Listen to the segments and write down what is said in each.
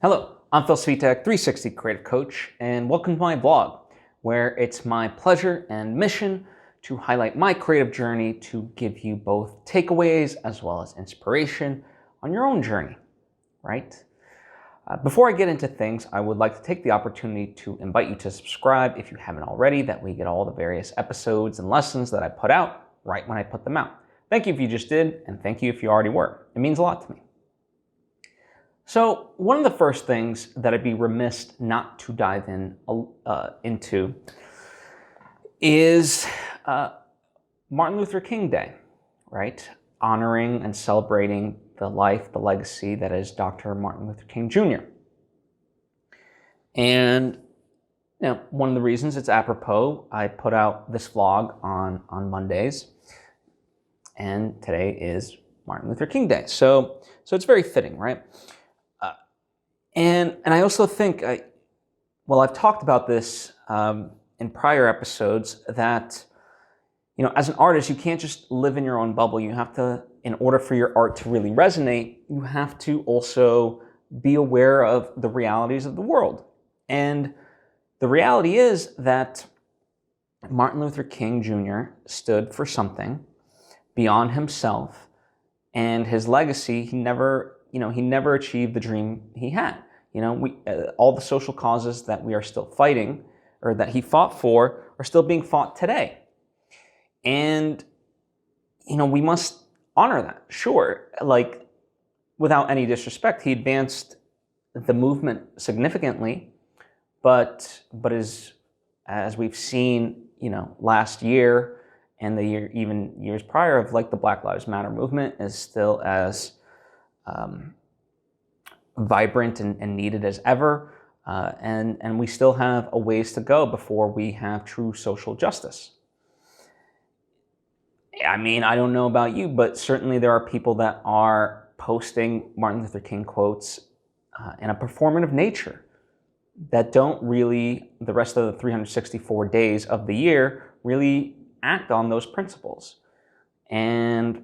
Hello, I'm Svitek, 360 Creative Coach, and welcome to my blog, where it's my pleasure and mission to highlight my creative journey to give you both takeaways as well as inspiration on your own journey, right? Before I get into things, I would like to take the opportunity to invite you to subscribe if you haven't already, that we get all the various episodes and lessons that I put out right when I put them out. Thank you if you just did, and thank you if you already were. It means a lot to me. So one of the first things that I'd be remiss not to dive into is Martin Luther King Day, right? Honoring and celebrating the life, the legacy that is Dr. Martin Luther King Jr. And one of the reasons it's apropos, I put out this vlog on Mondays, and today is Martin Luther King Day. So it's very fitting, right? And I also think, I've talked about this in prior episodes, that as an artist, you can't just live in your own bubble. You have to, in order for your art to really resonate, you have to also be aware of the realities of the world. And the reality is that Martin Luther King Jr. stood for something beyond himself, and his legacy, he never achieved the dream he had. All the social causes that we are still fighting, or that he fought for, are still being fought today. And, we must honor that. Sure, without any disrespect, he advanced the movement significantly, but as we've seen, last year and the year, even years prior, of the Black Lives Matter movement is still as vibrant and needed as ever, and we still have a ways to go before we have true social justice. I mean, I don't know about you, but certainly there are people that are posting Martin Luther King quotes in a performative nature that don't really, the rest of the 364 days of the year, really act on those principles. And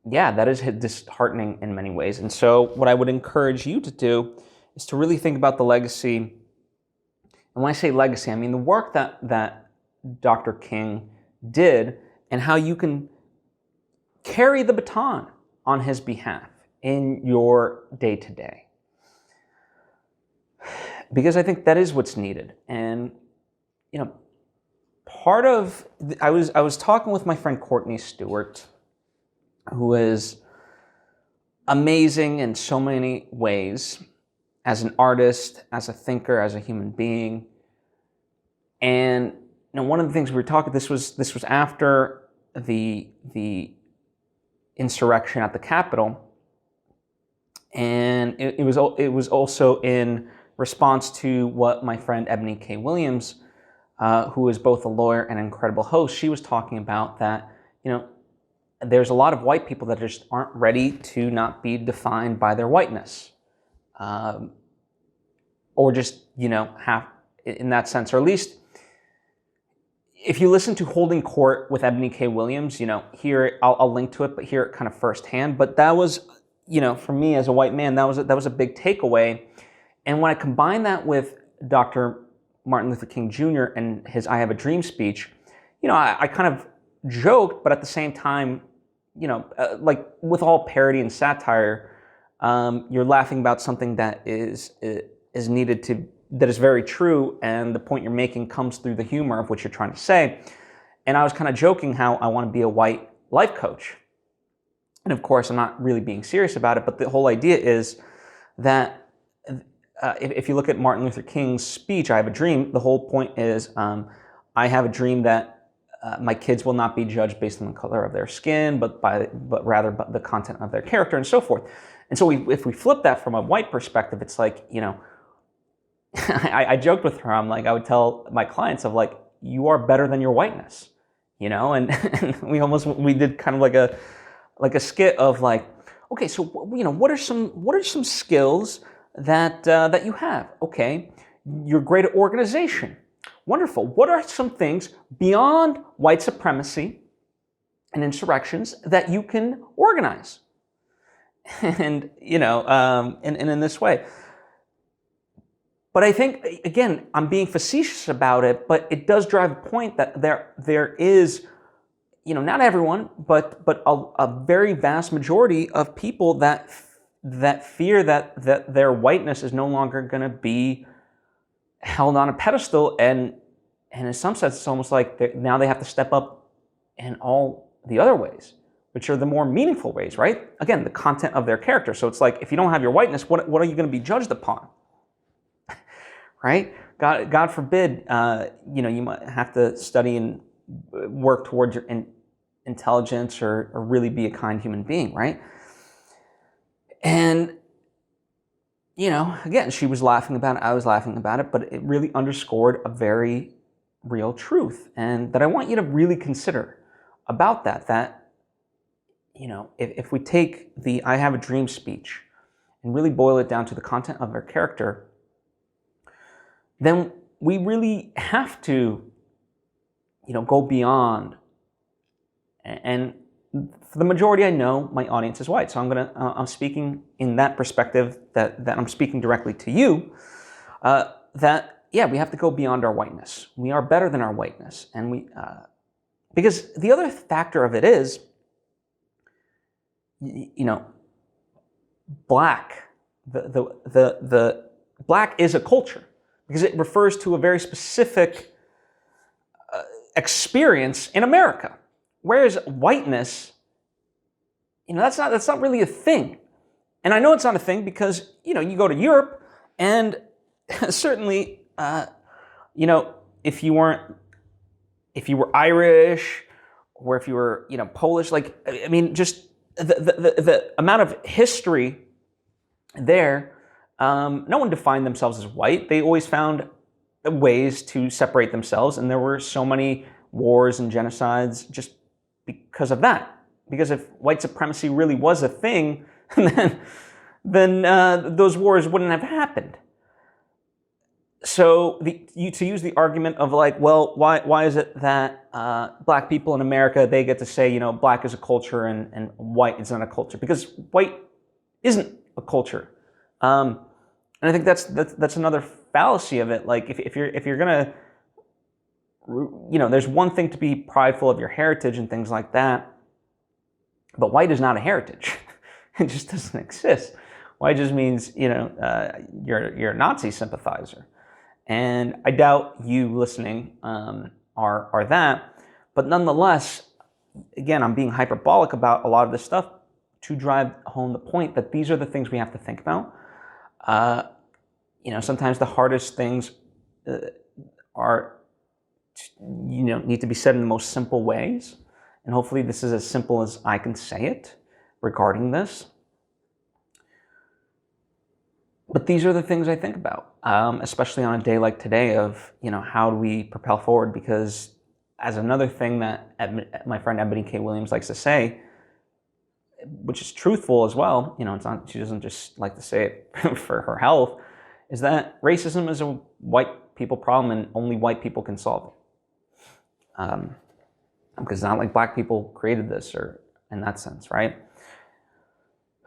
yeah, that is disheartening in many ways. And so what I would encourage you to do is to really think about the legacy. And when I say legacy, I mean the work that Dr. King did, and how you can carry the baton on his behalf in your day-to-day. Because I think that is what's needed. And, I was talking with my friend Courtney Stewart, who is amazing in so many ways, as an artist, as a thinker, as a human being. And one of the things we were talking, this was after the insurrection at the Capitol, and it was also in response to what my friend Ebony K. Williams, who is both a lawyer and an incredible host, she was talking about that, there's a lot of white people that just aren't ready to not be defined by their whiteness, or just have, in that sense, or at least if you listen to Holding Court with Ebony K. Williams, here I'll link to it, but hear it kind of firsthand. But that was, for me as a white man, that was a big takeaway. And when I combine that with Dr. Martin Luther King Jr. and his "I Have a Dream" speech, I kind of joked, but at the same time, with all parody and satire, you're laughing about something that is needed that is very true, and the point you're making comes through the humor of what you're trying to say. And I was kind of joking how I want to be a white life coach. And of course, I'm not really being serious about it, but the whole idea is that if you look at Martin Luther King's speech, "I Have a Dream," the whole point is, I have a dream that my kids will not be judged based on the color of their skin, but rather by the content of their character, and so forth. And so if we flip that from a white perspective, it's like, I joked with her. I would tell my clients you are better than your whiteness, and we did kind of like a skit of okay, so what are some skills that you have? Okay, you're great at organization. Wonderful. What are some things beyond white supremacy and insurrections that you can organize? and and in this way. But I think, again, I'm being facetious about it, but it does drive a point that there is, not everyone, but a very vast majority of people that fear that their whiteness is no longer going to be held on a pedestal, and in some sense, it's almost like now they have to step up in all the other ways, which are the more meaningful ways, right? Again, the content of their character. So it's like, if you don't have your whiteness, what are you going to be judged upon? Right? God forbid, you might have to study and work towards your intelligence or really be a kind human being, right? And, again, she was laughing about it, I was laughing about it, but it really underscored a very real truth, and that I want you to really consider about that, if we take the I have a dream speech and really boil it down to the content of her character, then we really have to, go beyond. And for the majority, I know my audience is white, so I'm speaking in that perspective that I'm speaking directly to you. We have to go beyond our whiteness. We are better than our whiteness, and because the other factor of it is, black. The black is a culture, because it refers to a very specific experience in America. Whereas whiteness, that's not really a thing. And I know it's not a thing because, you go to Europe, and certainly, if you were Irish, or if you were, Polish, just the amount of history there, no one defined themselves as white. They always found ways to separate themselves, and there were so many wars and genocides just because of that. Because if white supremacy really was a thing, then those wars wouldn't have happened. So to use the argument of why is it that black people in America, they get to say, black is a culture and white is not a culture? Because white isn't a culture. And I think that's another fallacy of it. Like if you're gonna, there's one thing to be prideful of your heritage and things like that, but white is not a heritage. It just doesn't exist. White just means you're a Nazi sympathizer, and I doubt you listening are that. But nonetheless, again, I'm being hyperbolic about a lot of this stuff to drive home the point that these are the things we have to think about. Sometimes the hardest things need to be said in the most simple ways. And hopefully this is as simple as I can say it regarding this. But these are the things I think about, especially on a day like today of, how do we propel forward? Because as another thing that my friend Ebony K. Williams likes to say, which is truthful as well, it's not, she doesn't just like to say it for her health, is that racism is a white people problem and only white people can solve it. Because it's not like black people created this, or in that sense, right?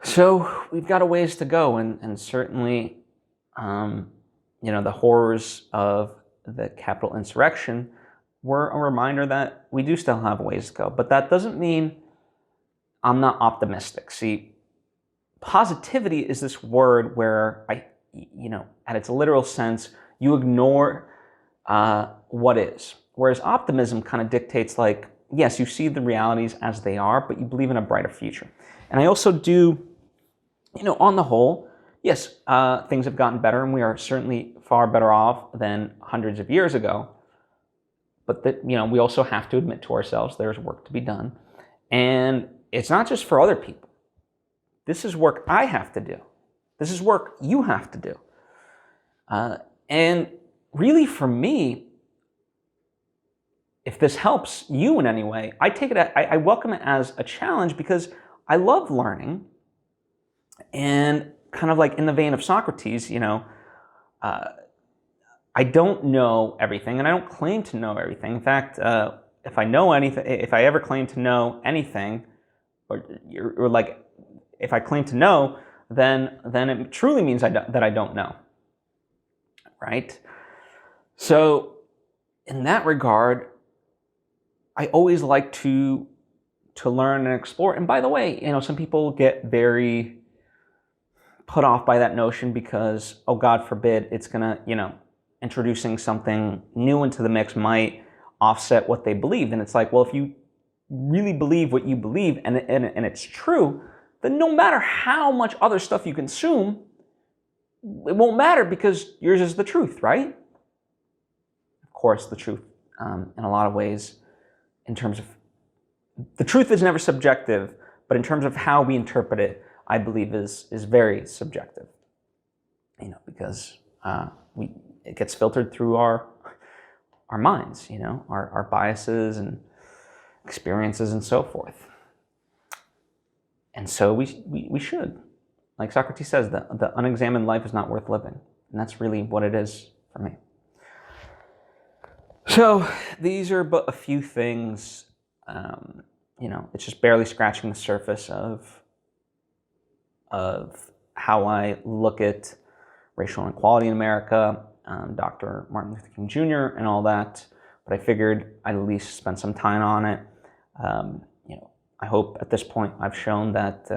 So we've got a ways to go, and certainly, the horrors of the Capitol insurrection were a reminder that we do still have a ways to go. But that doesn't mean I'm not optimistic. See, positivity is this word where at its literal sense, you ignore what is. Whereas optimism kind of dictates yes, you see the realities as they are, but you believe in a brighter future. And I also do, on the whole, yes, things have gotten better, and we are certainly far better off than hundreds of years ago. But that, we also have to admit to ourselves there's work to be done. And it's not just for other people. This is work I have to do. This is work you have to do. And really, for me, if this helps you in any way, I welcome it as a challenge, because I love learning. And kind of like in the vein of Socrates, I don't know everything, and I don't claim to know everything. In fact, if I ever claim to know anything, or if I claim to know, then it truly means that I don't know, right? So in that regard, I always like to learn and explore. And by the way, some people get very put off by that notion because, oh, God forbid, it's gonna, introducing something new into the mix might offset what they believed. And it's like, well, if you really believe what you believe and it's true, then no matter how much other stuff you consume, it won't matter because yours is the truth, right? Of course, the truth, in a lot of ways, in terms of the truth is never subjective, but in terms of how we interpret it, I believe is very subjective. Because it gets filtered through our minds, our biases and experiences and so forth. And so we should, like Socrates says, the unexamined life is not worth living, and that's really what it is for me. So these are but a few things. It's just barely scratching the surface of how I look at racial inequality in America, Dr. Martin Luther King Jr. and all that. But I figured I'd at least spend some time on it. I hope at this point I've shown that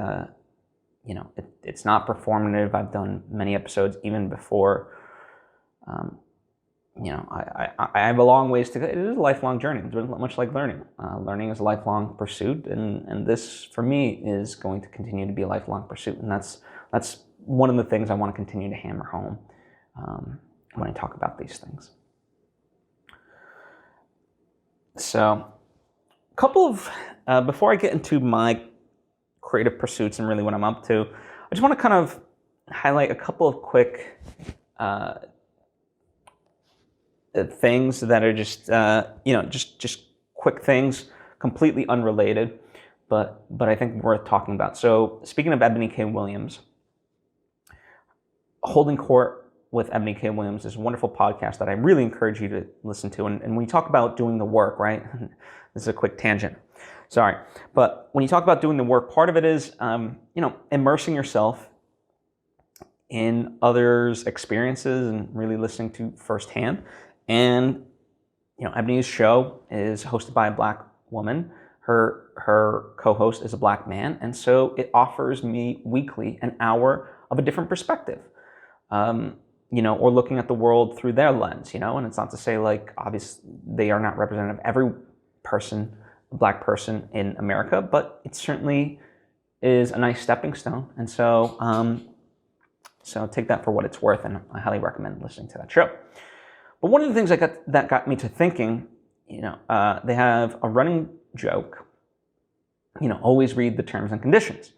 it's not performative. I've done many episodes even before. I have a long ways to go. It is a lifelong journey. It's much like learning. Learning is a lifelong pursuit, and this, for me, is going to continue to be a lifelong pursuit. And that's one of the things I want to continue to hammer home when I talk about these things. So, a couple of, before I get into my creative pursuits and really what I'm up to, I just want to kind of highlight a couple of quick things that are just just quick things, completely unrelated, but I think worth talking about. So speaking of Ebony K. Williams, Holding Court with Ebony K. Williams is a wonderful podcast that I really encourage you to listen to. And when you talk about doing the work, right? This is a quick tangent. Sorry, but when you talk about doing the work, part of it is immersing yourself in others' experiences and really listening to firsthand. And Ebony's show is hosted by a Black woman. Her co-host is a Black man, and so it offers me weekly an hour of a different perspective, or looking at the world through their lens. And it's not to say, like, obviously they are not representative of every person, Black person in America, but it certainly is a nice stepping stone. And so take that for what it's worth, and I highly recommend listening to that show. But one of the things that got me to thinking, they have a running joke, always read the terms and conditions.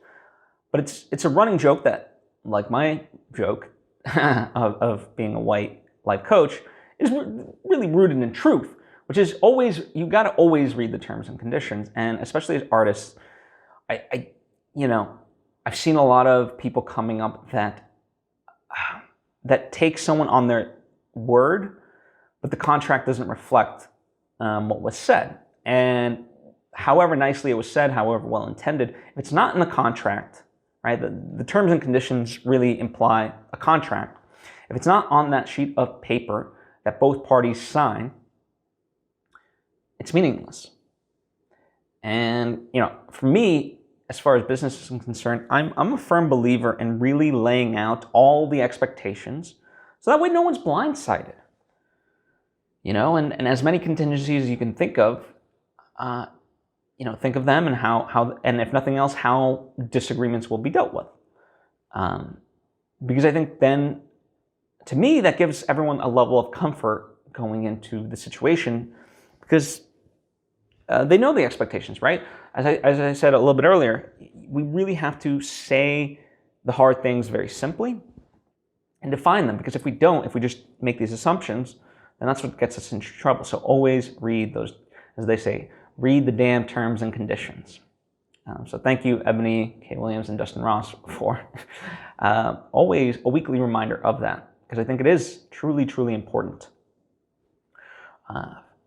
But it's a running joke that, like my joke of being a white life coach, is really rooted in truth, which is you got to always read the terms and conditions. And especially as artists, I've seen a lot of people coming up that take someone on their word, but the contract doesn't reflect what was said. And however nicely it was said, however well intended, if it's not in the contract, right? The terms and conditions really imply a contract. If it's not on that sheet of paper that both parties sign, it's meaningless. And for me, as far as business is concerned, I'm a firm believer in really laying out all the expectations, so that way no one's blindsided. And as many contingencies as you can think of, think of them and how, and if nothing else, how disagreements will be dealt with. Because I think then, to me, that gives everyone a level of comfort going into the situation, because they know the expectations, right? As I said a little bit earlier, we really have to say the hard things very simply and define them, because if we just make these assumptions, then that's what gets us into trouble. So always read those, as they say, read the damn terms and conditions. So thank you, Ebony K. Williams and Dustin Ross, for always a weekly reminder of that, because I think it is truly, truly important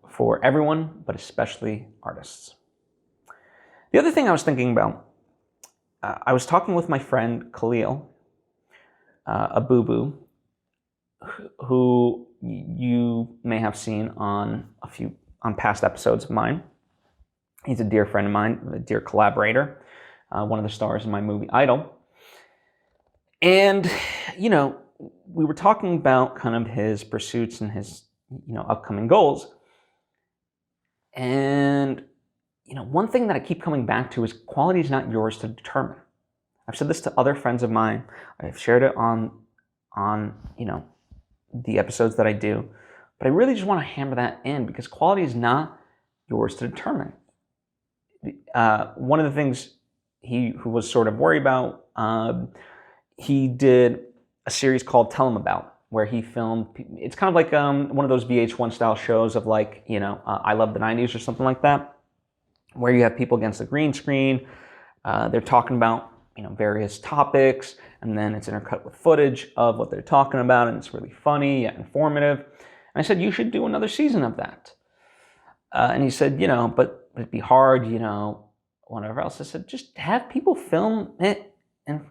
for everyone, but especially artists. The other thing I was thinking about I was talking with my friend Khalil Abubou, who you may have seen on past episodes of mine. He's a dear friend of mine, a dear collaborator, one of the stars in my movie Idol. And, we were talking about kind of his pursuits and his, upcoming goals. And, one thing that I keep coming back to is quality is not yours to determine. I've said this to other friends of mine. I've shared it on the episodes that I do. But I really just want to hammer that in because quality is not yours to determine. One of the things who was sort of worried about, he did a series called Tell 'Em About, where he filmed, it's kind of like one of those VH1 style shows of like, I Love the 90s or something like that, where you have people against the green screen. They're talking about, various topics, and then it's intercut with footage of what they're talking about, and it's really funny yet informative. And I said, you should do another season of that. And he said, but it'd be hard, whatever else. I said, just have people film it and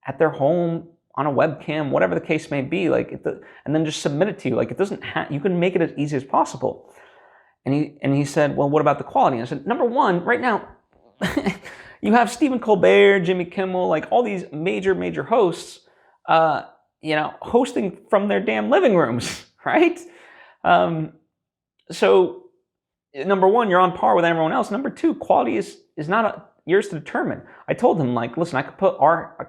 at their home on a webcam, whatever the case may be, and then just submit it to you. Like it doesn't you can make it as easy as possible. And he said, well, what about the quality? And I said, number one, right now, you have Stephen Colbert, Jimmy Kimmel, like all these major hosts, hosting from their damn living rooms, right? So number one, you're on par with everyone else. Number two, quality is not yours to determine. I told him, listen, I could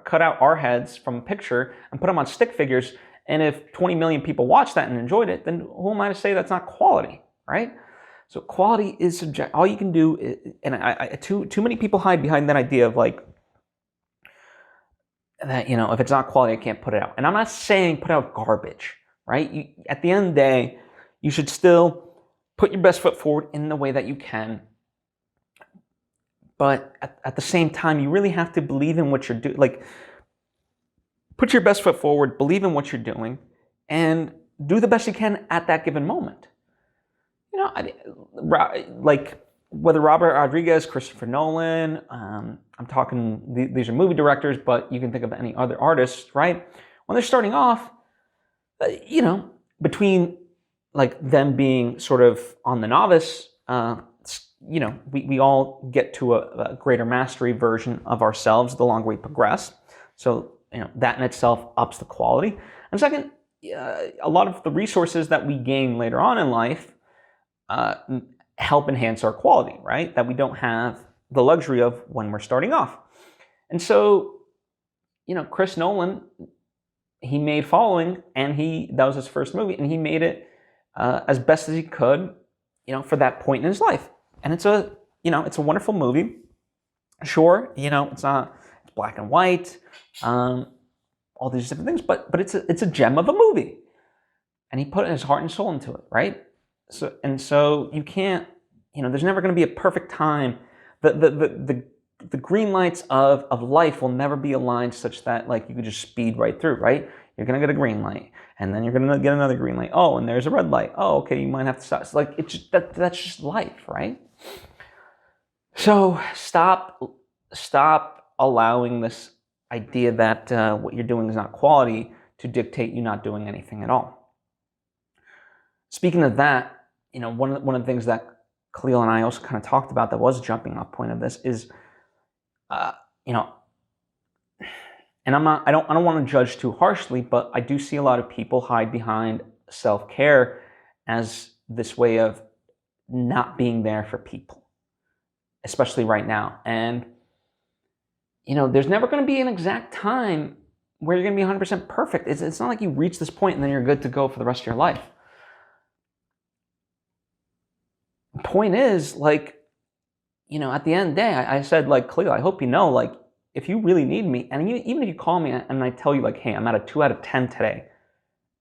cut out our heads from a picture and put them on stick figures, and if 20 million people watched that and enjoyed it, then who am I to say that's not quality, right? So quality is subjective. All you can do is, and too many people hide behind that idea of like that, if it's not quality, I can't put it out. And I'm not saying put out garbage, right? At the end of the day, you should still put your best foot forward in the way that you can. But at the same time, you really have to believe in what you're doing. Like, put your best foot forward, believe in what you're doing, and do the best you can at that given moment. Like whether Robert Rodriguez, Christopher Nolan, I'm talking, these are movie directors, but you can think of any other artists, right? When they're starting off, between like them being sort of on the novice, we all get to a greater mastery version of ourselves the longer we progress. So, that in itself ups the quality. And second, a lot of the resources that we gain later on in life help enhance our quality, right? That we don't have the luxury of when we're starting off. And so, Chris Nolan, he made Following, and that was his first movie, and he made it as best as he could, for that point in his life. And it's a wonderful movie. Sure, it's black and white, all these different things, but it's a gem of a movie. And he put his heart and soul into it, right? So you can't, there's never going to be a perfect time. The green lights of life will never be aligned such that like you could just speed right through, right? You're going to get a green light, and then you're going to get another green light. Oh, and there's a red light. Oh, okay, you might have to stop. It's like it's just that's just life, right? So stop allowing this idea that what you're doing is not quality to dictate you not doing anything at all. Speaking of that, one of the things that Khalil and I also kind of talked about that was a jumping off point of this is, and I don't want to judge too harshly, but I do see a lot of people hide behind self-care as this way of not being there for people, especially right now. And, there's never going to be an exact time where you're going to be 100% perfect. It's not like you reach this point and then you're good to go for the rest of your life. The point is, like, at the end of the day, I said, like, Khalil, I hope like, if you really need me, and even if you call me and I tell you, like, hey, I'm at a 2 out of 10 today,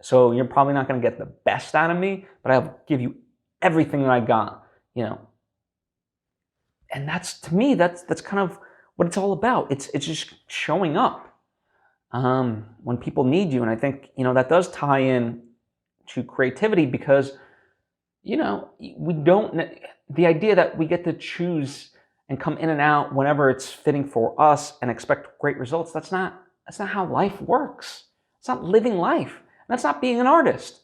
so you're probably not going to get the best out of me, but I'll give you everything that I got, And that's, to me, that's kind of what it's all about. It's just showing up when people need you. And I think, that does tie in to creativity because, we don't, the idea that we get to choose and come in and out whenever it's fitting for us and expect great results. That's not how life works. It's not living life. That's not being an artist.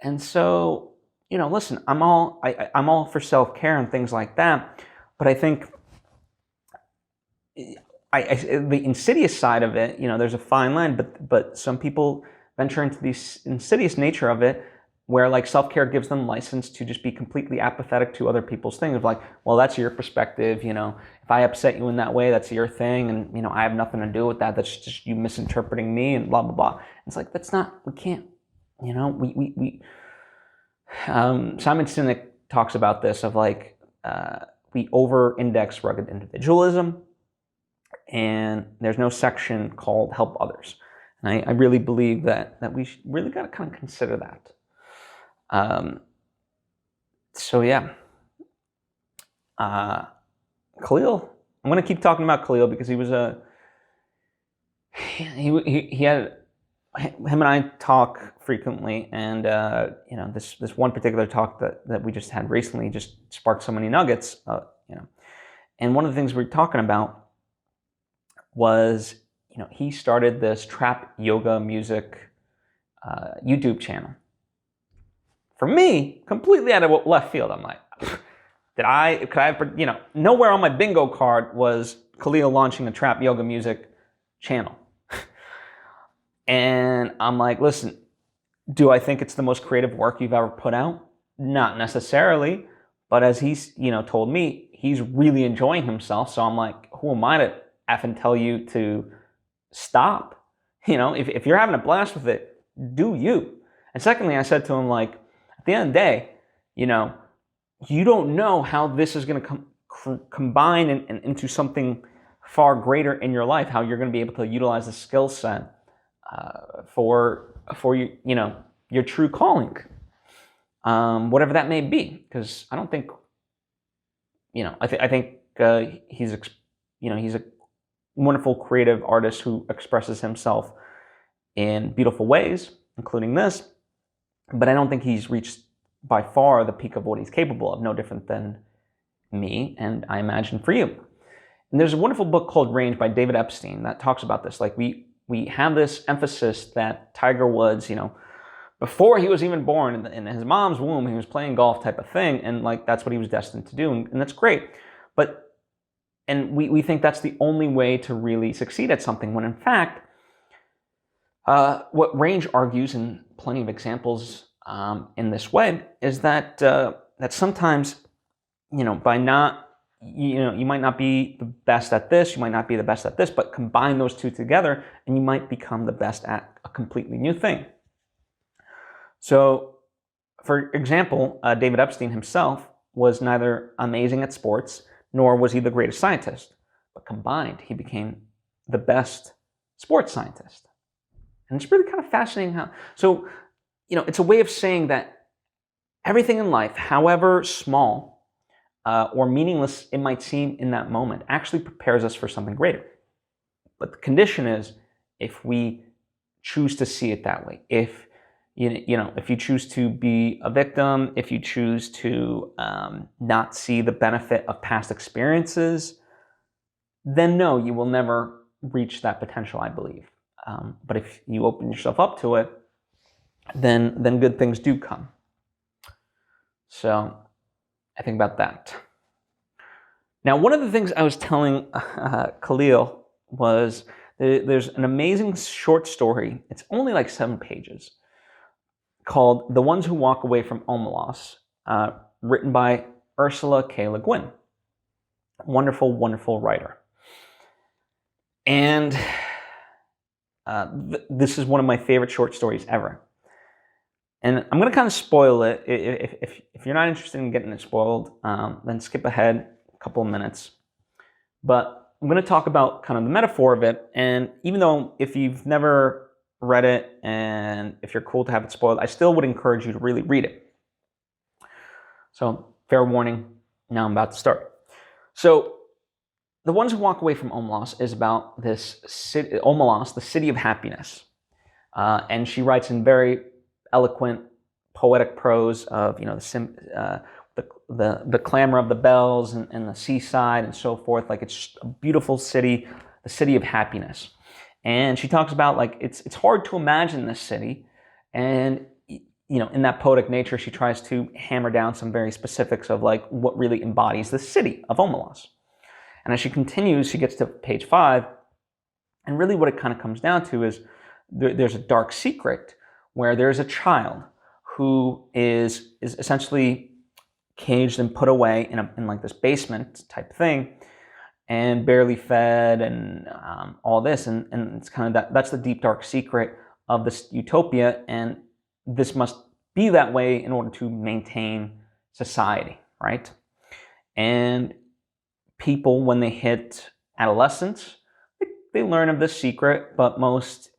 And so, listen, I'm all for self-care and things like that, but I think the insidious side of it, there's a fine line, but some people venture into the insidious nature of it, where like self-care gives them license to just be completely apathetic to other people's things of like, well, that's your perspective, if I upset you in that way, that's your thing, and I have nothing to do with that. That's just you misinterpreting me and blah blah blah. It's like, we can't, Simon Sinek talks about this of like, we over-index rugged individualism, and there's no section called help others. And I really believe that we really got to kind of consider that. So yeah, Khalil, I'm going to keep talking about Khalil because he was he had, him and I talk frequently, and this one particular talk that we just had recently just sparked so many nuggets, and one of the things we were talking about was, he started this trap yoga music YouTube channel. For me, completely out of left field. I'm like, nowhere on my bingo card was Khalil launching a trap yoga music channel. And I'm like, listen, do I think it's the most creative work you've ever put out? Not necessarily, but as he's, told me, he's really enjoying himself. So I'm like, who am I to effing tell you to stop? If you're having a blast with it, do you? And secondly, I said to him, like, at the end of the day, you don't know how this is going to combine into something far greater in your life, how you're going to be able to utilize the skill set for your true calling, whatever that may be. Because I don't think, I think he's a wonderful creative artist who expresses himself in beautiful ways, including this. But I don't think he's reached by far the peak of what he's capable of, no different than me, and I imagine for you. And there's a wonderful book called Range by David Epstein that talks about this. Like we have this emphasis that Tiger Woods, before he was even born in his mom's womb, he was playing golf type of thing, and like that's what he was destined to do, and that's great. And we think that's the only way to really succeed at something, when in fact, what Range argues, and plenty of examples in this way, is that that sometimes, by not, you might not be the best at this, you might not be the best at this, but combine those two together, and you might become the best at a completely new thing. So, for example, David Epstein himself was neither amazing at sports, nor was he the greatest scientist, but combined, he became the best sports scientist. And it's really kind of fascinating how, so, it's a way of saying that everything in life, however small or meaningless it might seem in that moment, actually prepares us for something greater. But the condition is if we choose to see it that way. If if you choose to be a victim, if you choose to not see the benefit of past experiences, then no, you will never reach that potential, I believe. But if you open yourself up to it, then good things do come. So I think about that. Now, one of the things I was telling Khalil was there's an amazing short story. It's only like 7 pages, called The Ones Who Walk Away from Omelas, written by Ursula K. Le Guin. Wonderful, wonderful writer. And this is one of my favorite short stories ever. And I'm going to kind of spoil it. If you're not interested in getting it spoiled, then skip ahead a couple of minutes. But I'm going to talk about kind of the metaphor of it. And even though if you've never read it and if you're cool to have it spoiled, I still would encourage you to really read it. So fair warning, now I'm about to start. So The Ones Who Walk Away from Omelas is about this city, Omelas, the city of happiness. And she writes in very eloquent, poetic prose of, the clamor of the bells and the seaside and so forth. Like, it's just a beautiful city, the city of happiness. And she talks about, like, it's hard to imagine this city. And, in that poetic nature, she tries to hammer down some very specifics of, like, what really embodies the city of Omelas. And as she continues, she gets to page 5. And really what it kind of comes down to is there's a dark secret where there's a child who is essentially caged and put away in like this basement type thing, and barely fed, and all this, and it's kind of that's the deep dark secret of this utopia, and this must be that way in order to maintain society, right? And people, when they hit adolescence, they learn of this secret, but most,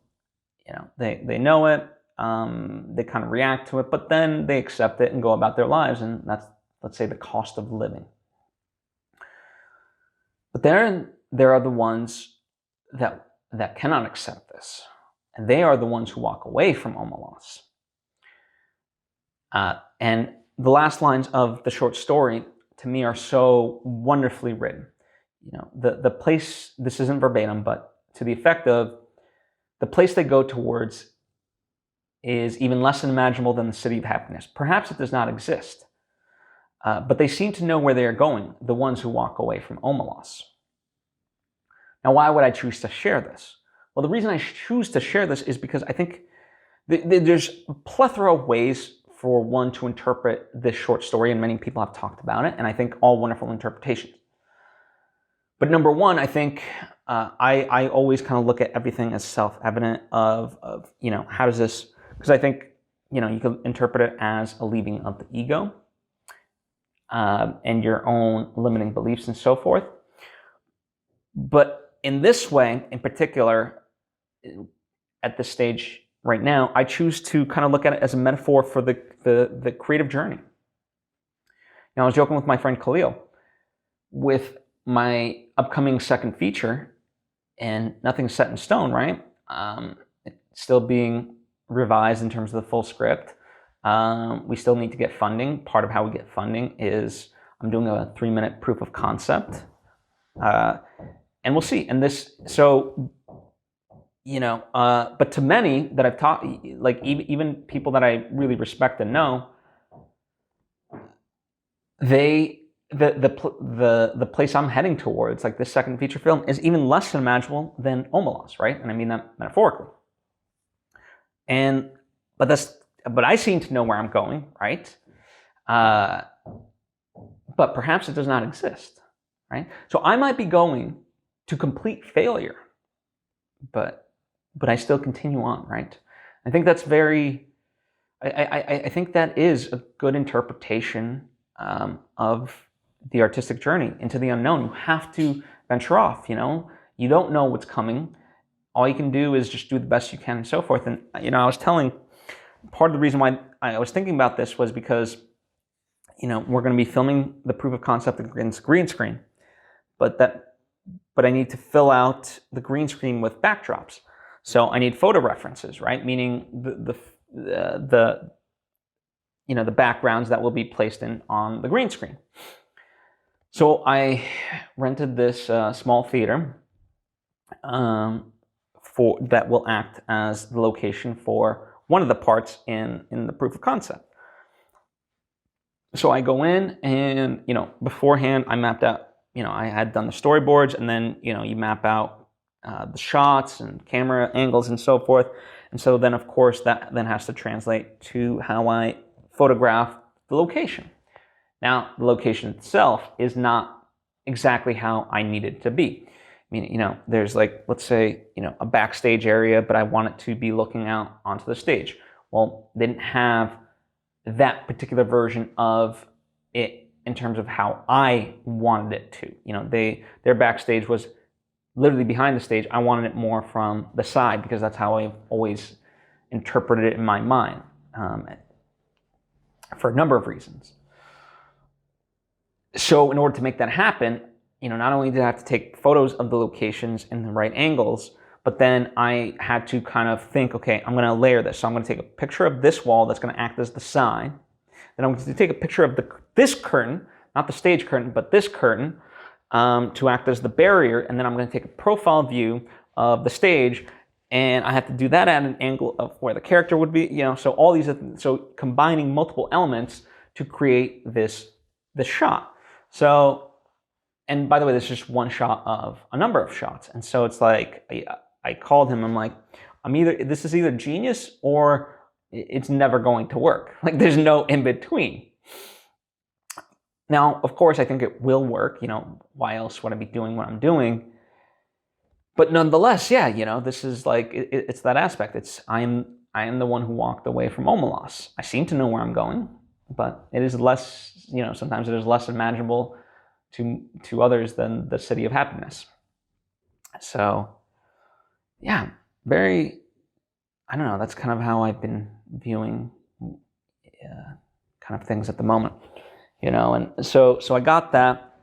they know it, they kind of react to it, but then they accept it and go about their lives, and that's, let's say, the cost of living. But there are the ones that cannot accept this, and they are the ones who walk away from Omelas. And the last lines of the short story, to me, are so wonderfully written. The place, this isn't verbatim, but to the effect of, the place they go towards is even less unimaginable than the city of happiness. Perhaps it does not exist, but they seem to know where they are going, the ones who walk away from Omelas. Now, why would I choose to share this? Well, the reason I choose to share this is because I think there's a plethora of ways for one to interpret this short story, and many people have talked about it, and I think all wonderful interpretations. But number one, I think I always kind of look at everything as self-evident of how does this, because I think, you can interpret it as a leaving of the ego and your own limiting beliefs and so forth. But in this way, in particular, at this stage right now, I choose to kind of look at it as a metaphor for the creative journey. Now, I was joking with my friend Khalil, with my upcoming second feature, and nothing's set in stone, right? It's still being revised in terms of the full script. We still need to get funding. Part of how we get funding is I'm doing a 3-minute proof of concept. And we'll see. And this, so, but to many that I've taught, like even people that I really respect and know, the place I'm heading towards, like this second feature film, is even less unimaginable than Omelas, right? And I mean that metaphorically. But I seem to know where I'm going, right? But perhaps it does not exist, right? So I might be going to complete failure, but I still continue on, right? I think that's I think that is a good interpretation of the artistic journey into the unknown. You have to venture off, you don't know what's coming. All you can do is just do the best you can and so forth. And, I was telling, part of the reason why I was thinking about this was because, we're going to be filming the proof of concept against green screen, but I need to fill out the green screen with backdrops. So I need photo references, right? Meaning the backgrounds that will be placed on the green screen. So I rented this small theater that will act as the location for one of the parts in the proof of concept. So I go in, and beforehand I mapped out, I had done the storyboards, and then you map out the shots and camera angles and so forth. And so then, of course, that then has to translate to how I photograph the location. Now, the location itself is not exactly how I need it to be. I mean, there's like, let's say, a backstage area, but I want it to be looking out onto the stage. Well, they didn't have that particular version of it in terms of how I wanted it to. Their backstage was literally behind the stage. I wanted it more from the side because that's how I've always interpreted it in my mind, for a number of reasons. So in order to make that happen, not only did I have to take photos of the locations in the right angles, but then I had to kind of think, okay, I'm going to layer this. So I'm going to take a picture of this wall that's going to act as the side. Then I'm going to take a picture of this curtain, not the stage curtain, but this curtain, to act as the barrier, and then I'm going to take a profile view of the stage, and I have to do that at an angle of where the character would be, so all these, so combining multiple elements to create this shot. So, and by the way, this is just one shot of a number of shots, and so it's like, I called him, I'm like, this is either genius or it's never going to work. Like, there's no in between. Now, of course, I think it will work. Why else would I be doing what I'm doing? But nonetheless, yeah, this is like, it's that aspect. I am the one who walked away from Omelas. I seem to know where I'm going, but it is less, sometimes it is less imaginable to others than the city of happiness. So, yeah, I don't know, that's kind of how I've been viewing kind of things at the moment, and so I got that,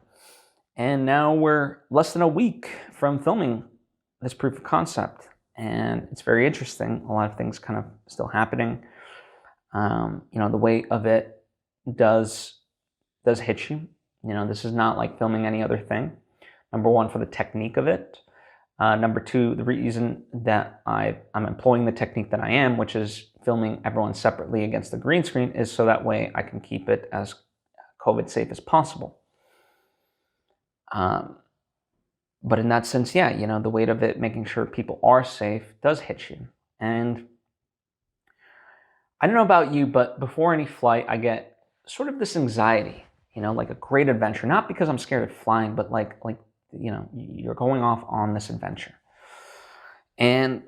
and now we're less than a week from filming this proof of concept, and it's very interesting. A lot of things kind of still happening. The weight of it does hit you. This is not like filming any other thing. Number one, for the technique of it. Number two, the reason that I'm employing the technique that I am, which is filming everyone separately against the green screen, is so that way I can keep it as COVID safe as possible. But in that sense, yeah, the weight of it, making sure people are safe, does hit you. And I don't know about you, but before any flight, I get sort of this anxiety, like a great adventure. Not because I'm scared of flying, but like you're going off on this adventure. And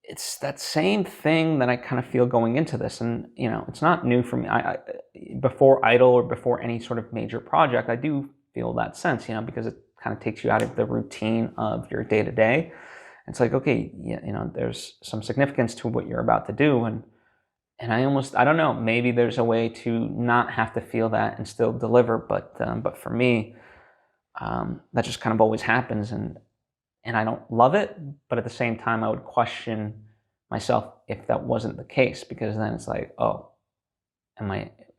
it's that same thing that I kind of feel going into this. And, it's not new for me. Before Idol or before any sort of major project, I do feel that sense, because it kind of takes you out of the routine of your day-to-day. It's like, okay, there's some significance to what you're about to do. And I don't know, maybe there's a way to not have to feel that and still deliver. But for me, that just kind of always happens, and I don't love it, but at the same time, I would question myself if that wasn't the case, because then it's like, oh,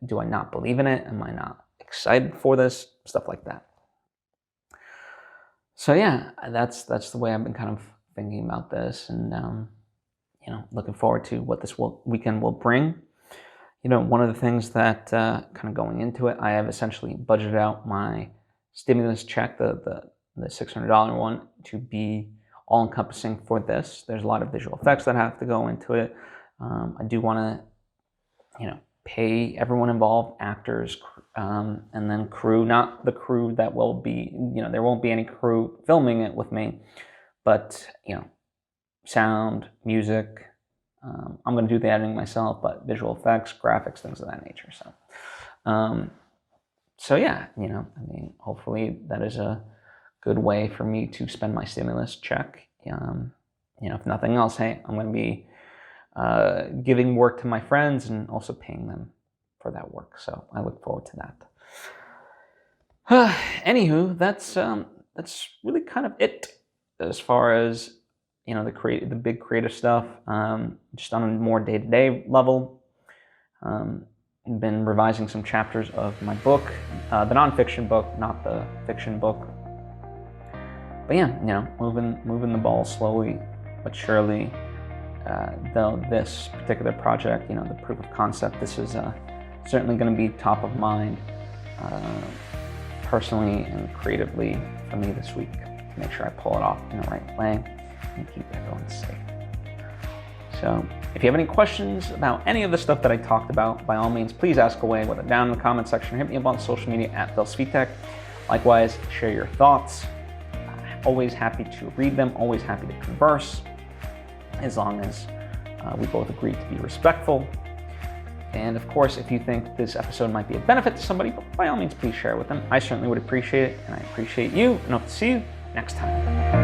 do I not believe in it? Am I not excited for this? Stuff like that. So yeah, that's the way I've been kind of thinking about this, and looking forward to what this weekend will bring. One of the things that kind of going into it, I have essentially budgeted out my stimulus check, the $600 one, to be all-encompassing for this. There's a lot of visual effects that have to go into it. I do want to, pay everyone involved, actors, and then crew. Not the crew that will be, there won't be any crew filming it with me, but, sound, music. I'm going to do the editing myself, but visual effects, graphics, things of that nature. So yeah, hopefully that is a good way for me to spend my stimulus check. If nothing else, hey, I'm going to be giving work to my friends and also paying them for that work. So I look forward to that. Anywho, that's really kind of it as far as the big creative stuff. Just on a more day-to-day level. Been revising some chapters of my book, the nonfiction book, not the fiction book. But yeah, moving the ball slowly but surely. Though this particular project, the proof of concept, this is certainly going to be top of mind, personally and creatively for me this week. To make sure I pull it off in the right way and keep everyone safe. So if you have any questions about any of the stuff that I talked about, by all means, please ask away, whether down in the comment section or hit me up on social media at Svitek. Likewise, share your thoughts. Always happy to read them, always happy to converse, as long as we both agree to be respectful. And of course, if you think this episode might be a benefit to somebody, by all means, please share it with them. I certainly would appreciate it, and I appreciate you, and hope to see you next time.